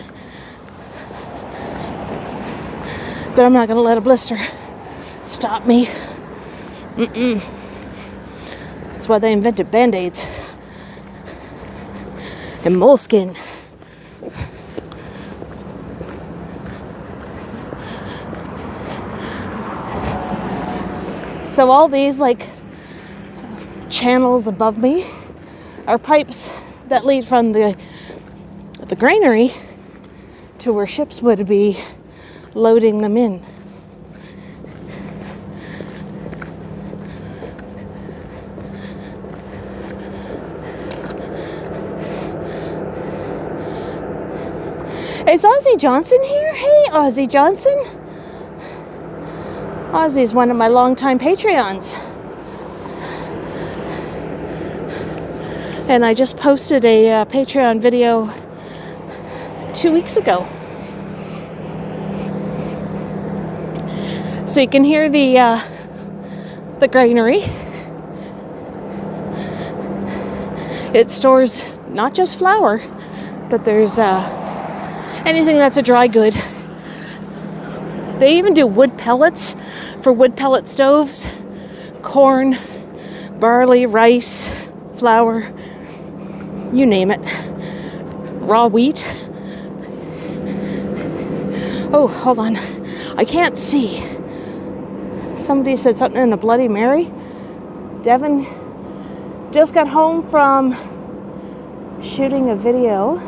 But I'm not going to let a blister stop me. That's why they invented Band-Aids and moleskin. So all these like channels above me are pipes that lead from the granary to where ships would be loading them in. Is Ozzy Johnson here? Hey, Ozzy Johnson. Ozzy's one of my longtime Patreons. And I just posted a Patreon video 2 weeks ago. So you can hear the granary. It stores not just flour, but there's anything that's a dry good. They even do wood pellets for wood pellet stoves, corn, barley, rice, flour, you name it. Raw wheat. Oh, hold on. I can't see. Somebody said something in the Bloody Mary. Devin just got home from shooting a video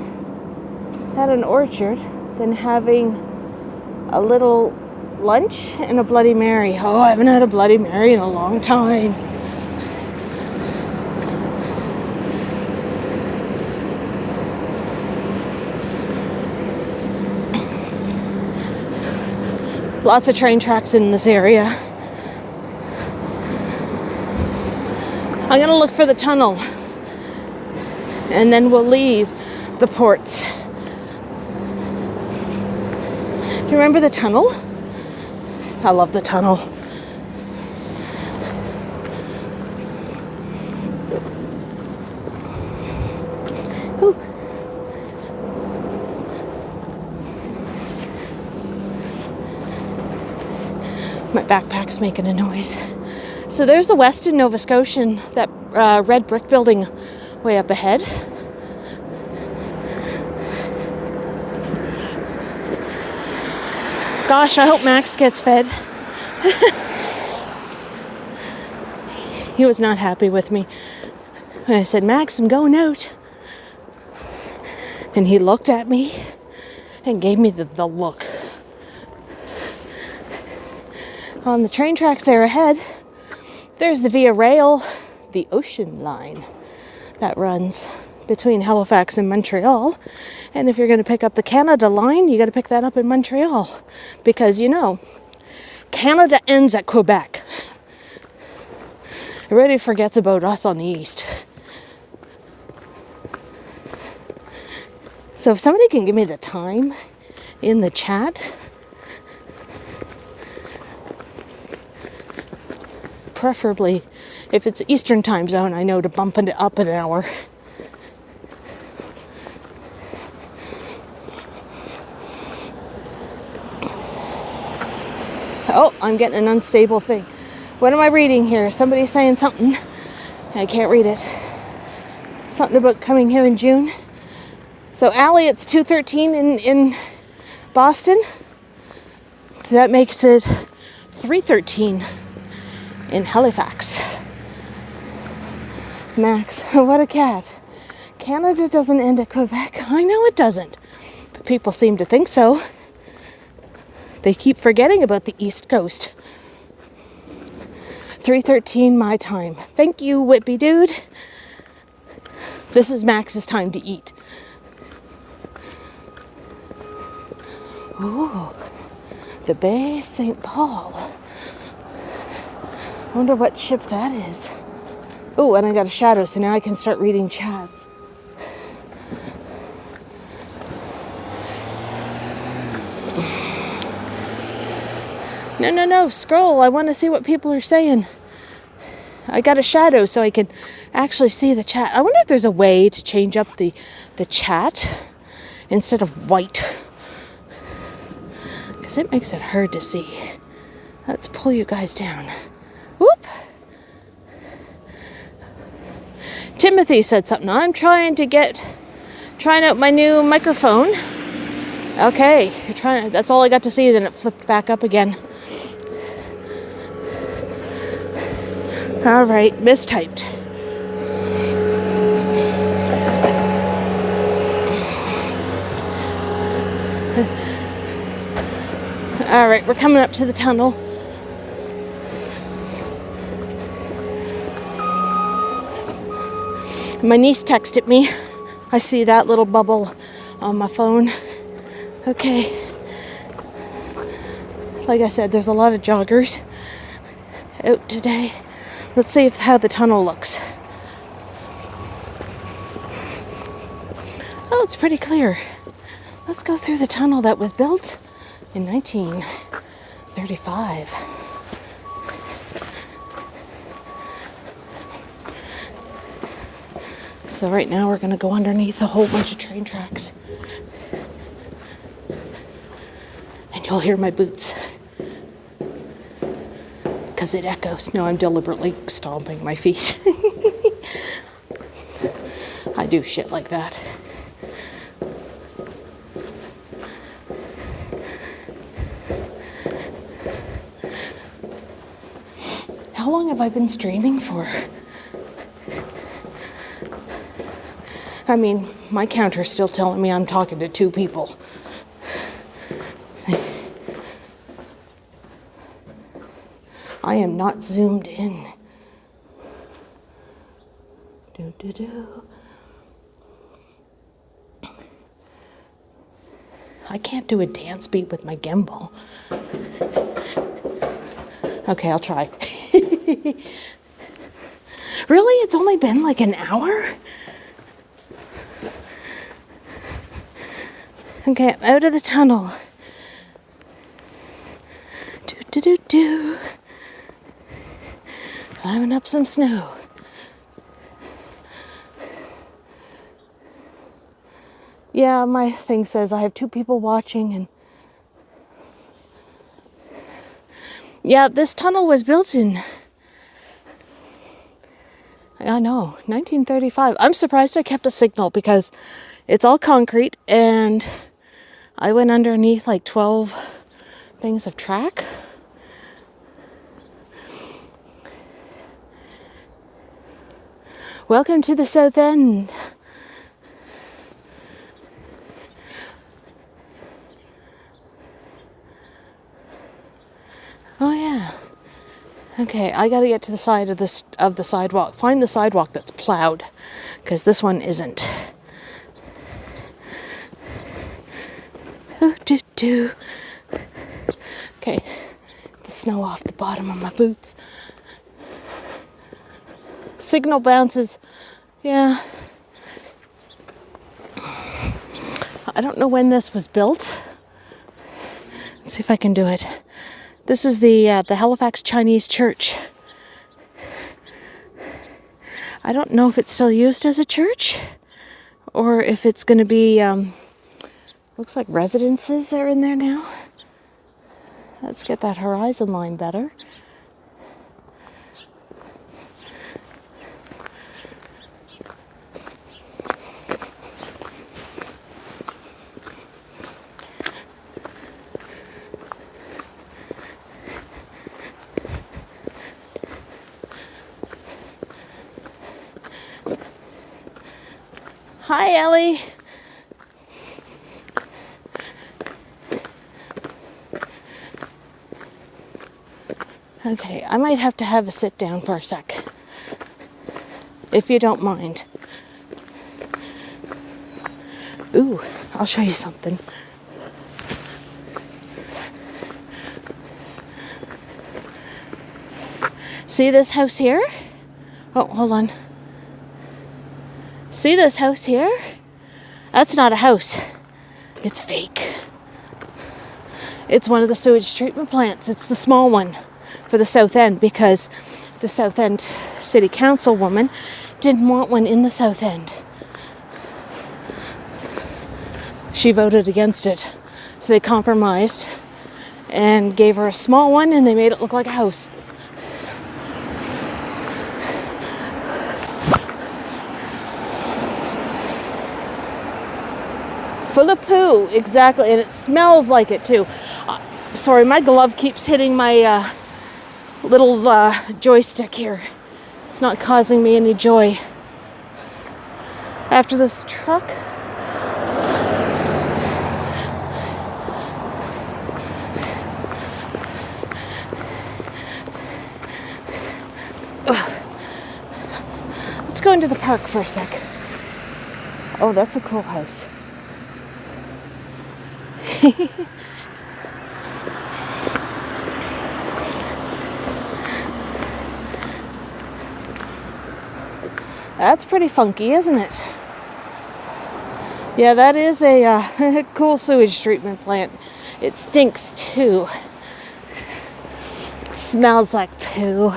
at an orchard, then having a little lunch and a Bloody Mary. Oh, I haven't had a Bloody Mary in a long time. Lots of train tracks in this area. I'm going to look for the tunnel. And then we'll leave the ports. Do you remember the tunnel? I love the tunnel. Ooh. My backpack's making a noise. So there's the Westin Nova Scotian, that red brick building way up ahead. Gosh, I hope Max gets fed. He was not happy with me. I said, Max, I'm going out. And he looked at me and gave me the look. On the train tracks there ahead, there's the Via Rail, the ocean line that runs between Halifax and Montreal. And if you're going to pick up the Canada line, you got to pick that up in Montreal. Because, you know, Canada ends at Quebec. Everybody forgets about us on the east. So if somebody can give me the time in the chat, preferably if it's Eastern time zone, I know to bump it up an hour. Oh, I'm getting an unstable thing. What am I reading here? Somebody's saying something. I can't read it. Something about coming here in June. So, Allie, it's 2:13 in Boston. That makes it 3:13 in Halifax. Max, what a cat. Canada doesn't end at Quebec. I know it doesn't. But people seem to think so. They keep forgetting about the East Coast. 3:13 my time. Thank you, Whippy Dude. This is Max's time to eat. Ooh, the Bay St. Paul. I wonder what ship that is. Oh, and I got a shadow, so now I can start reading chats. No, scroll. I want to see what people are saying. I got a shadow so I can actually see the chat. I wonder if there's a way to change up the chat instead of white. Because it makes it hard to see. Let's pull you guys down. Whoop! Timothy said something. I'm trying out my new microphone. Okay, you're trying. That's all I got to see. Then it flipped back up again. All right, mistyped. All right, we're coming up to the tunnel. My niece texted me. I see that little bubble on my phone. Okay. Like I said, there's a lot of joggers out today. Let's see how the tunnel looks. Oh, it's pretty clear. Let's go through the tunnel that was built in 1935. So right now we're going to go underneath a whole bunch of train tracks. And you'll hear my boots. Because it echoes. No, I'm deliberately stomping my feet. I do shit like that. How long have I been streaming for? I mean, my counter's still telling me I'm talking to 2 people. I am not zoomed in. I can't do a dance beat with my gimbal. Okay, I'll try. Really? It's only been like an hour? Okay, I'm out of the tunnel. Climbing up some snow. Yeah, my thing says I have 2 people watching, and yeah, this tunnel was built in, I know, 1935. I'm surprised I kept a signal because it's all concrete, and I went underneath like 12 things of track. Welcome to the South End. Oh yeah. Okay, I gotta get to the side of the sidewalk. Find the sidewalk that's plowed, because this one isn't. Okay, the snow off the bottom of my boots. Signal bounces. Yeah. I don't know when this was built. Let's see if I can do it. This is the Halifax Chinese Church. I don't know if it's still used as a church or if it's going to be, looks like residences are in there now. Let's get that horizon line better. Hi, Ellie. Okay, I might have to have a sit down for a sec, if you don't mind. Ooh, I'll show you something. See this house here? Oh, hold on. See this house here? That's not a house. It's fake. It's one of the sewage treatment plants. It's the small one for the South End, because the South End City Council woman didn't want one in the South End. She voted against it. So they compromised and gave her a small one, and they made it look like a house. Full of poo, exactly, and it smells like it too. Sorry, my glove keeps hitting my little joystick here. It's not causing me any joy. After this truck. Let's go into the park for a sec. Oh, that's a cool house. That's pretty funky, isn't it? Yeah, that is a cool sewage treatment plant. It stinks too. Smells like poo.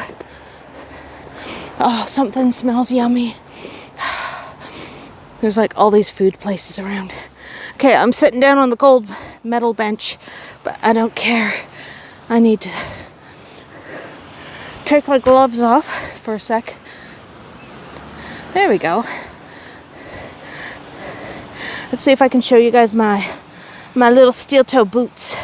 Oh, something smells yummy. There's like all these food places around. Okay, I'm sitting down on the gold metal bench, but I don't care. I need to take my gloves off for a sec. There we go. Let's see if I can show you guys my little steel toe boots.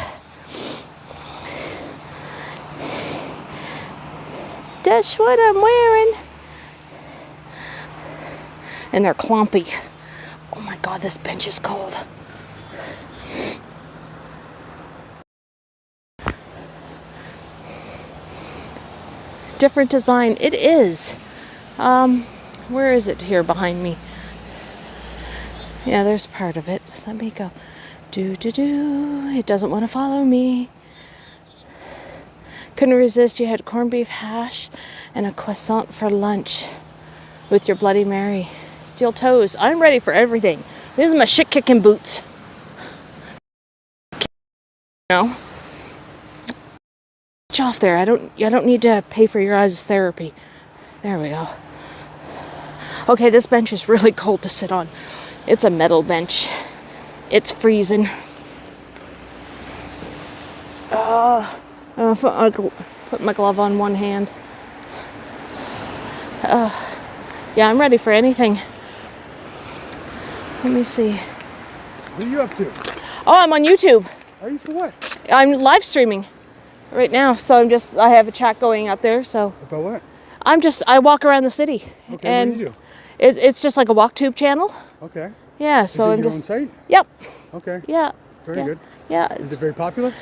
That's what I'm wearing. And they're clumpy. Oh my God, this bench is cold. Different design. It is. Where is it here behind me? Yeah, there's part of it. Let me go. It doesn't want to follow me. Couldn't resist. You had corned beef hash and a croissant for lunch with your Bloody Mary. Steel toes. I'm ready for everything. These are my shit-kicking boots. No. Off there. I don't need to pay for your eyes' therapy. There we go. Okay, this bench is really cold to sit on. It's a metal bench. It's freezing. I'll put my glove on one hand. Yeah, I'm ready for anything. Let me see. What are you up to? Oh, I'm on YouTube. Are you for what? I'm live streaming right now, so I have a chat going up there, so. About what? I walk around the city. Okay, and what do you do? It's just like a walktube channel. Okay. Yeah, so Is it your own site? Yep. Okay. Yeah. Very good. Yeah. Is it very popular?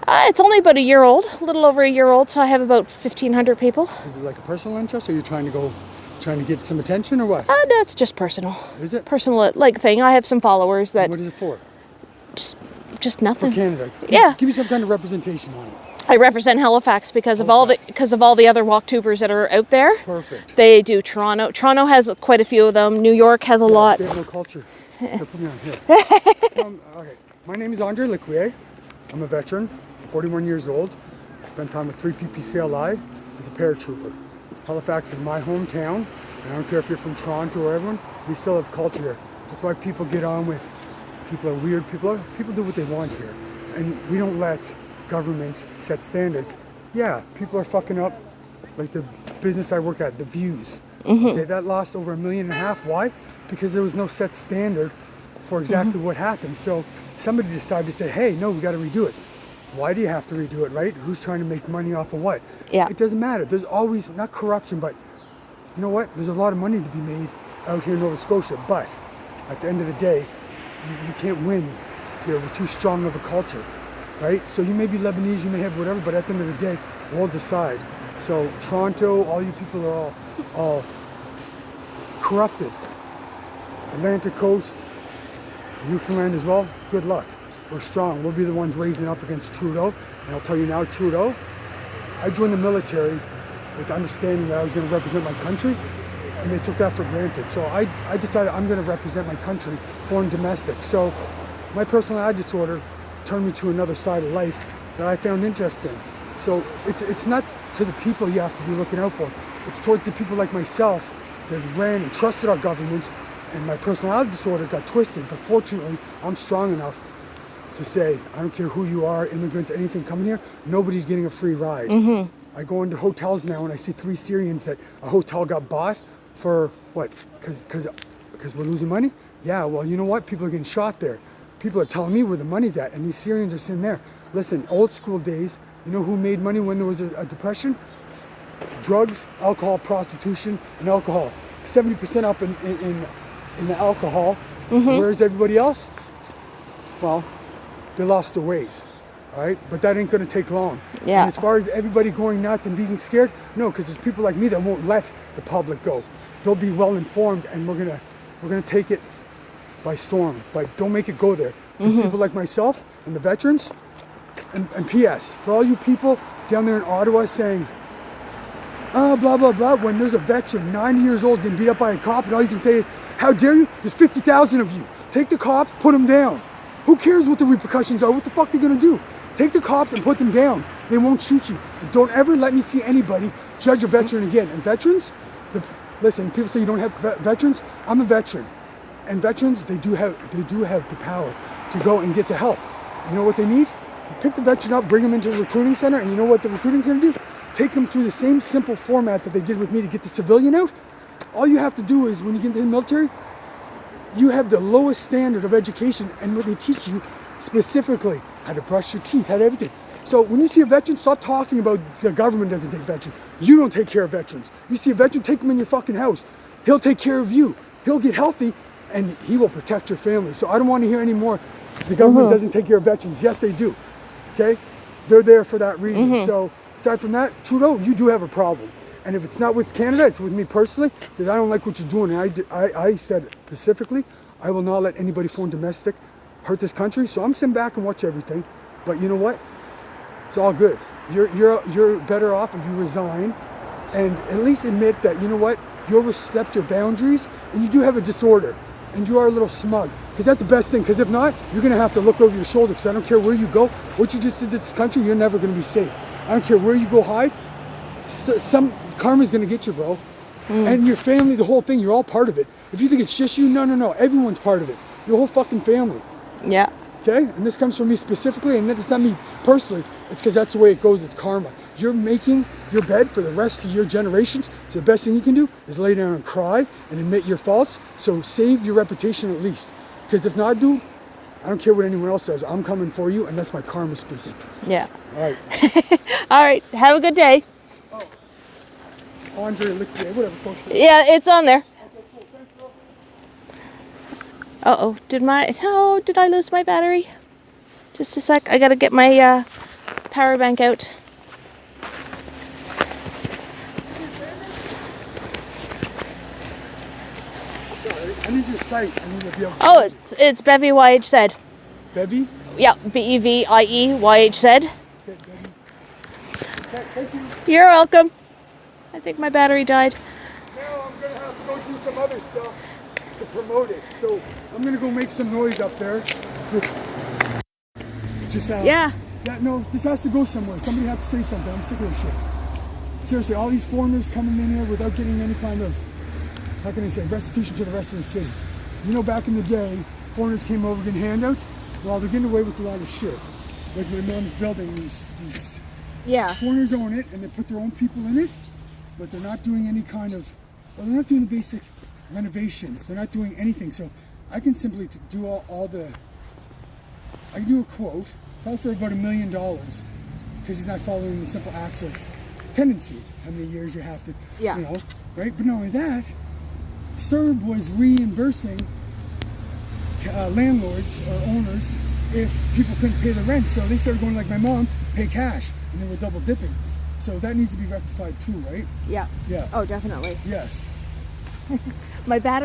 It's only about a year old, a little over a year old, so I have about 1,500 people. Is it like a personal interest, or you're trying to get some attention, or what? No, it's just personal. Is it? Personal, like, thing. I have some followers that. What is it for? Just nothing. For Canada. Yeah. Give me some kind of representation on it. I represent Halifax because of all the other walktubers that are out there. Perfect. They do Toronto. Toronto has quite a few of them. New York has a lot. They have no culture. Here, put me on here. Okay. My name is Andre Lequier. I'm a veteran. I'm 41 years old. I spent time with 3 PPCLI as a paratrooper. Halifax is my hometown, and I don't care if you're from Toronto or everyone. We still have culture here. That's why people get on with. People are weird. People do what they want here, and we don't let government set standards. Yeah, people are fucking up, like the business I work at, the Views. Okay, that lost over $1.5 million. Why? Because there was no set standard for exactly what happened. So somebody decided to say, hey, no, we got to redo it. Why do you have to redo it, right? Who's trying to make money off of what? Yeah. It doesn't matter. There's always, not corruption, but you know what? There's a lot of money to be made out here in Nova Scotia. But at the end of the day, you can't win here with too strong of a culture, right? So you may be Lebanese, you may have whatever, but at the end of the day, we'll decide. So Toronto, all you people are all corrupted. Atlantic Coast, Newfoundland as well, good luck. We're strong. We'll be the ones raising up against Trudeau. And I'll tell you now, Trudeau, I joined the military with the understanding that I was going to represent my country, and they took that for granted. So I decided I'm going to represent my country, foreign domestic. So my personality disorder turned me to another side of life that I found interesting. So it's not to the people you have to be looking out for. It's towards the people like myself that ran and trusted our government, and my personality disorder got twisted. But fortunately, I'm strong enough to say, I don't care who you are, immigrants, anything coming here, nobody's getting a free ride. I go into hotels now and I see 3 Syrians that a hotel got bought for what? Because we're losing money? Yeah, well, you know what? People are getting shot there. People are telling me where the money's at, and these Syrians are sitting there. Listen, old school days, you know who made money when there was a depression? Drugs, alcohol, prostitution, and alcohol. 70% up in the alcohol. Where's everybody else? Well, they lost their ways, all right? But that ain't gonna take long. Yeah. And as far as everybody going nuts and being scared, no, because there's people like me that won't let the public go. They'll be well informed, and we're gonna take it by storm. But don't make it go there. There's people like myself and the veterans. And P.S. for all you people down there in Ottawa saying, blah, blah, blah, when there's a veteran, 90 years old, getting beat up by a cop, and all you can say is, how dare you? There's 50,000 of you. Take the cops, put them down. Who cares what the repercussions are? What the fuck they're gonna do? Take the cops and put them down. They won't shoot you. And don't ever let me see anybody judge a veteran again. And veterans, listen, people say you don't have veterans. I'm a veteran. And veterans, they do have the power to go and get the help. You know what they need? You pick the veteran up, bring them into the recruiting center, and you know what the recruiting's gonna do? Take them through the same simple format that they did with me to get the civilian out. All you have to do is, when you get into the military, you have the lowest standard of education, and what they teach you specifically, how to brush your teeth, how to everything. So when you see a veteran, stop talking about the government doesn't take veterans. You don't take care of veterans. You see a veteran, take him in your fucking house. He'll take care of you. He'll get healthy, and he will protect your family. So I don't want to hear any more, the government doesn't take care of veterans. Yes, they do, okay? They're there for that reason. So aside from that, Trudeau, you do have a problem. And if it's not with Canada, it's with me personally, because I don't like what you're doing. And I said specifically, I will not let anybody foreign domestic hurt this country. So I'm sitting back and watch everything. But you know what? It's all good. You're better off if you resign and at least admit that, you know what, you overstepped your boundaries and you do have a disorder and you are a little smug. Because that's the best thing. Because if not, you're going to have to look over your shoulder. Because I don't care where you go, what you just did to this country, you're never going to be safe. I don't care where you go hide. Some karma's gonna get you, bro. And your family, the whole thing, you're all part of it. If you think it's just you, no, everyone's part of it. Your whole fucking family. Yeah. Okay? And this comes from me specifically, and it's not me personally, it's because that's the way it goes, it's karma. You're making your bed for the rest of your generations, so the best thing you can do is lay down and cry and admit your faults, so save your reputation at least. Because if not, dude, I don't care what anyone else says, I'm coming for you, and that's my karma speaking. Yeah. All right. All right. Have a good day. Andre, liquid, whatever. Yeah, it's on there. Uh-oh, did I lose my battery? Just a sec, I gotta get my power bank out. Sorry, I need your site. I need to be able to Oh, it's Bevie YHZ. Bevie? Yeah, Bevie YHZ. Okay, Bevie. Okay, thank you. You're welcome. I think my battery died. Now I'm going to have to go do some other stuff to promote it. So I'm going to go make some noise up there. Just Yeah. No, this has to go somewhere. Somebody has to say something. I'm sick of this shit. Seriously, all these foreigners coming in here without getting any kind of, how can I say, restitution to the rest of the city. You know, back in the day, foreigners came over getting handouts. Well, they're getting away with a lot of shit. Like my mom's building, these foreigners own it, and they put their own people in it, but they're not doing any kind of, well, they're not doing the basic renovations. They're not doing anything. So I can simply do I can do a quote, probably for about $1 million, because he's not following the simple acts of tenancy. How many years you have to, you know, right? But not only that, CERB was reimbursing landlords or owners if people couldn't pay the rent. So they started going like my mom, pay cash, and they were double dipping. So that needs to be rectified too, right? Yeah. Yeah. Oh, definitely. Yes. My battery